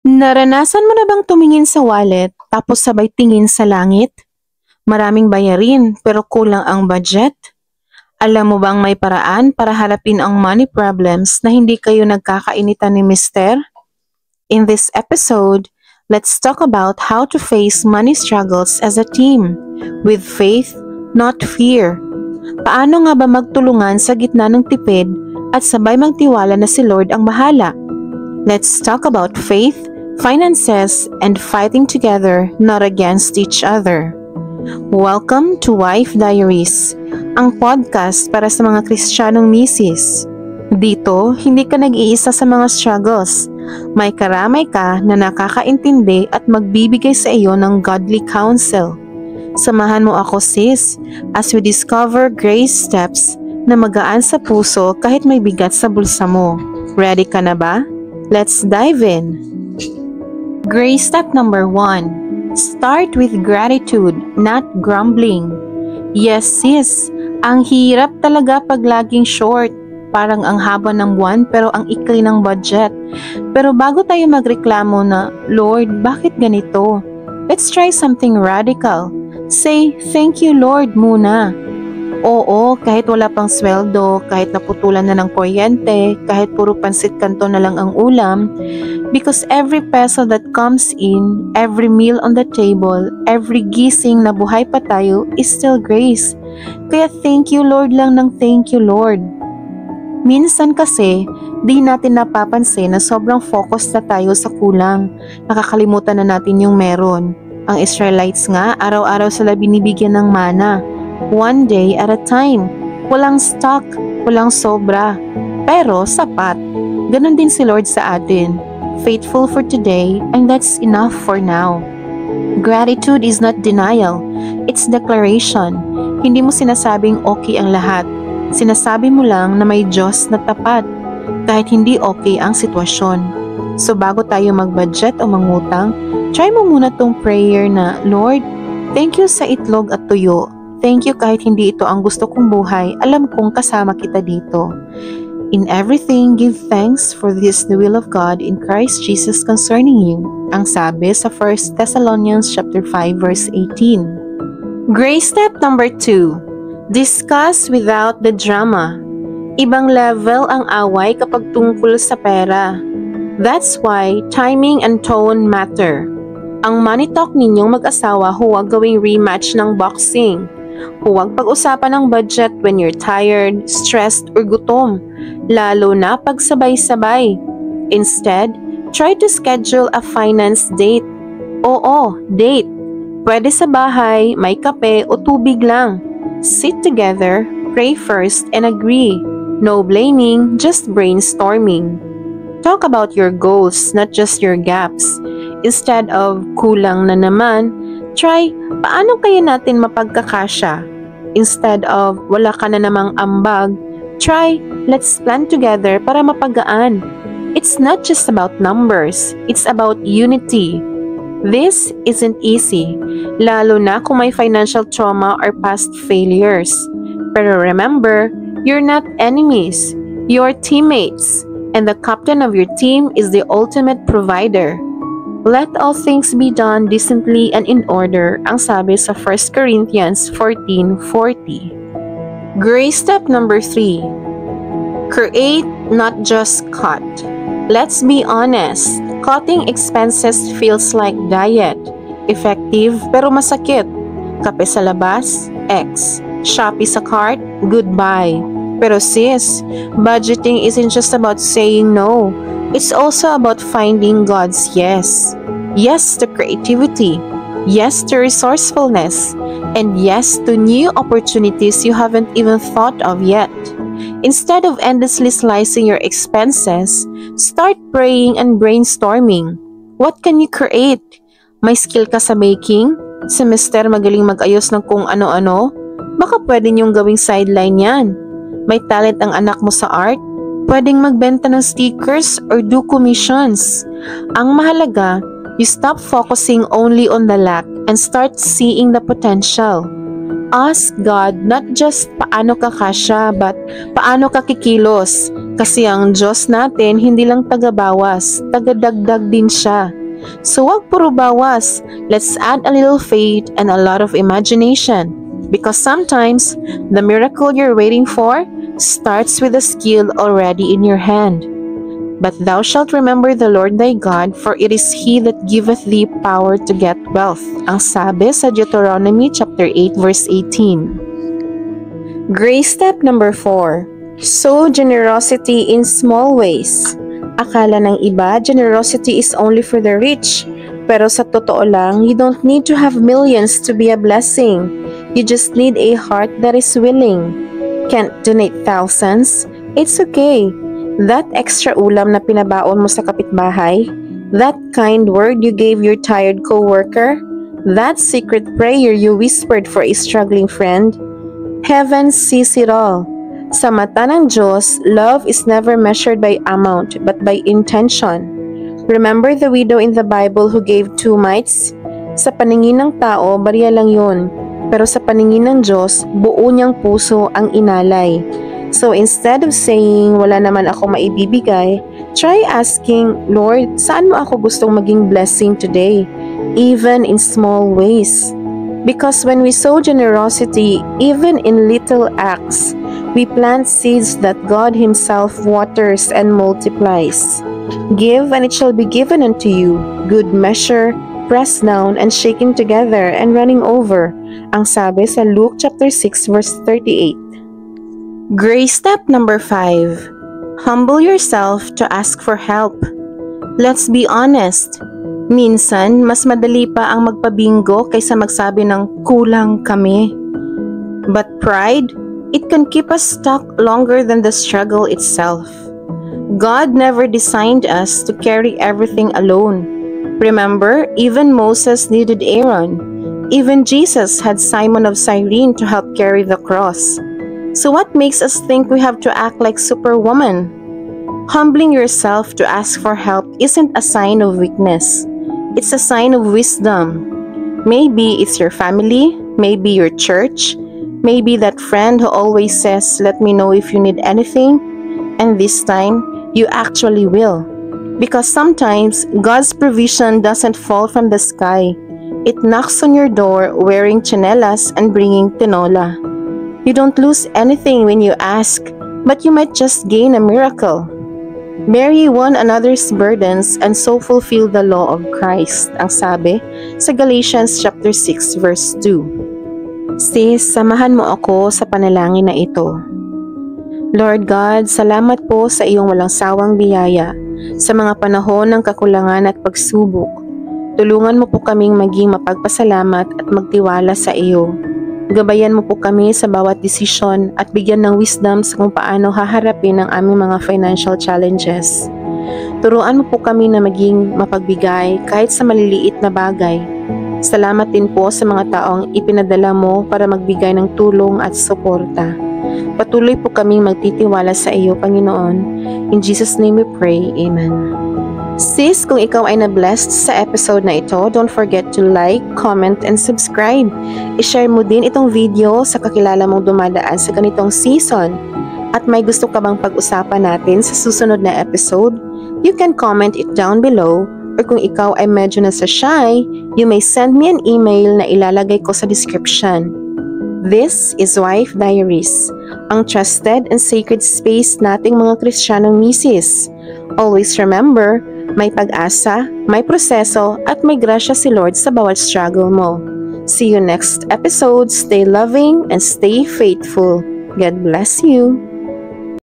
Naranasan mo na bang tumingin sa wallet tapos sabay tingin sa langit? Maraming bayarin pero kulang ang budget? Alam mo bang may paraan para harapin ang money problems na hindi kayo nagkakainitan ni Mister? In this episode, let's talk about how to face money struggles as a team, with faith, not fear. Paano nga ba magtulungan sa gitna ng tipid at sabay magtiwala na si Lord ang bahala? Let's talk about faith, finances, and fighting together, not against each other. Welcome to Wife Diaries, ang podcast para sa mga Kristiyanong misis. Dito, hindi ka nag-iisa sa mga struggles. May karamay ka na nakakaintindi at magbibigay sa iyo ng godly counsel. Samahan mo ako sis, as we discover grace steps na magaan sa puso kahit may bigat sa bulsa mo. Ready ka na ba? Let's dive in! Grace step number 1. Start with gratitude, not grumbling. Yes sis, ang hirap talaga pag laging short. Parang ang haba ng buwan pero ang ikli ng budget. Pero bago tayo magreklamo na, Lord, bakit ganito? Let's try something radical. Say, thank you Lord muna. Oo, kahit wala pang sweldo, kahit naputulan na ng kuryente, kahit puro pansit kanto na lang ang ulam, because every peso that comes in, every meal on the table, every gising na buhay pa tayo is still grace. Kaya thank you Lord lang ng thank you Lord. Minsan kasi, di natin napapansin na sobrang focus na tayo sa kulang. Nakakalimutan na natin yung meron. Ang Israelites nga, araw-araw sila binibigyan ng mana. One day at a time. Walang stock, walang sobra. Pero sapat. Ganon din si Lord sa atin. Faithful for today, and that's enough for now. Gratitude is not denial. It's declaration. Hindi mo sinasabing okay ang lahat. Sinasabi mo lang na may Diyos na tapat. Kahit hindi okay ang sitwasyon. So bago tayo mag-budget o mangutang, try mo muna tong prayer na, Lord, thank you sa itlog at tuyo. Thank you kahit hindi ito ang gusto kong buhay, alam kong kasama kita dito. In everything, give thanks for this the will of God in Christ Jesus concerning you. Ang sabi sa 1 Thessalonians chapter 5 verse 18. Grace step number 2. Discuss without the drama. Ibang level ang away kapag tungkol sa pera. That's why timing and tone matter. Ang money talk ninyong mag-asawa huwag gawing rematch ng boxing. Huwag pag-usapan ng budget when you're tired, stressed, or gutom, lalo na pag sabay-sabay. Instead, try to schedule a finance date. Oo, date. Pwede sa bahay, may kape o tubig lang. Sit together, pray first, and agree. No blaming, just brainstorming. Talk about your goals, not just your gaps. Instead of kulang na naman, try paano kaya natin mapagkakasya. Instead of wala ka na namang ambag, try let's plan together para mapagaan. It's not just about numbers, it's about unity. This isn't easy, lalo na kung may financial trauma or past failures. Pero remember, you're not enemies, you're teammates. And the captain of your team is the ultimate provider. Let all things be done decently and in order, ang sabi sa 1 Corinthians 14:40. Grace step number 3. Create, not just cut. Let's be honest, cutting expenses feels like diet. Effective pero masakit. Kape sa labas, X. Shopee sa cart, goodbye. Pero sis, budgeting isn't just about saying no. It's also about finding God's yes. Yes to creativity. Yes to resourcefulness. And yes to new opportunities you haven't even thought of yet. Instead of endlessly slicing your expenses, start praying and brainstorming. What can you create? May skill ka sa baking? Si Mister magaling mag-ayos ng kung ano-ano? Baka pwede niyong gawing sideline yan. May talent ang anak mo sa art? Pwedeng magbenta ng stickers or do commissions. Ang mahalaga, you stop focusing only on the lack and start seeing the potential. Ask God not just paano ka kasya, but paano ka kikilos. Kasi ang Diyos natin hindi lang taga-bawas, taga-dagdag din siya. So wag puro bawas, let's add a little faith and a lot of imagination. Because sometimes, the miracle you're waiting for starts with a skill already in your hand. But thou shalt remember the Lord thy God, for it is He that giveth thee power to get wealth. Ang sabi sa Deuteronomy chapter 8 verse 18. Grace step number 4. Sow generosity in small ways. Akala ng iba, generosity is only for the rich. Pero sa totoo lang, you don't need to have millions to be a blessing. You just need a heart that is willing. Can't donate thousands? It's okay. That extra ulam na pinabaon mo sa kapitbahay, that kind word you gave your tired co-worker, that secret prayer you whispered for a struggling friend, heaven sees it all. Sa mata ng Diyos, love is never measured by amount but by intention. Remember the widow in the Bible who gave 2 mites? Sa paningin ng tao, barya lang yun. Pero sa paningin ng Diyos, buo niyang puso ang inalay. So instead of saying, wala naman ako maibibigay, try asking, Lord, saan mo ako gustong maging blessing today? Even in small ways. Because when we sow generosity, even in little acts, we plant seeds that God Himself waters and multiplies. Give and it shall be given unto you, good measure, pressed down and shaken together and running over. Ang sabi sa Luke chapter 6 verse 38. Grace step number 5. Humble yourself to ask for help. Let's be honest. Minsan, mas madali pa ang magpabingo kaysa magsabi ng kulang kami. But pride, it can keep us stuck longer than the struggle itself. God never designed us to carry everything alone. Remember, even Moses needed Aaron. Even Jesus had Simon of Cyrene to help carry the cross. So what makes us think we have to act like Superwoman? Humbling yourself to ask for help isn't a sign of weakness. It's a sign of wisdom. Maybe it's your family, maybe your church, maybe that friend who always says, let me know if you need anything, and this time, you actually will. Because sometimes, God's provision doesn't fall from the sky. It knocks on your door wearing chanelas and bringing tinola. You don't lose anything when you ask, but you might just gain a miracle. Bear one another's burdens and so fulfill the law of Christ, ang sabi sa Galatians chapter 6 verse 2. Sis, samahan mo ako sa panalangin na ito. Lord God, salamat po sa iyong walang sawang biyaya sa mga panahon ng kakulangan at pagsubok. Tulungan mo po kaming maging mapagpasalamat at magtiwala sa iyo. Gabayan mo po kami sa bawat desisyon at bigyan ng wisdom sa kung paano haharapin ang aming mga financial challenges. Turuan mo po kami na maging mapagbigay kahit sa maliliit na bagay. Salamat din po sa mga taong ipinadala mo para magbigay ng tulong at suporta. Patuloy po kaming magtitiwala sa iyo, Panginoon. In Jesus' name we pray. Amen. Sis, kung ikaw ay na-blessed sa episode na ito, don't forget to like, comment, and subscribe. I-share mo din itong video sa kakilala mong dumadaan sa ganitong season. At may gusto ka bang pag-usapan natin sa susunod na episode? You can comment it down below. Or kung ikaw ay medyo nasa shy, you may send me an email na ilalagay ko sa description. This is Wife Diaries, ang trusted and sacred space nating mga Kristiyanong misis. Always remember, may pag-asa, may proseso, at may grasya si Lord sa bawat struggle mo. See you next episode. Stay loving and stay faithful. God bless you.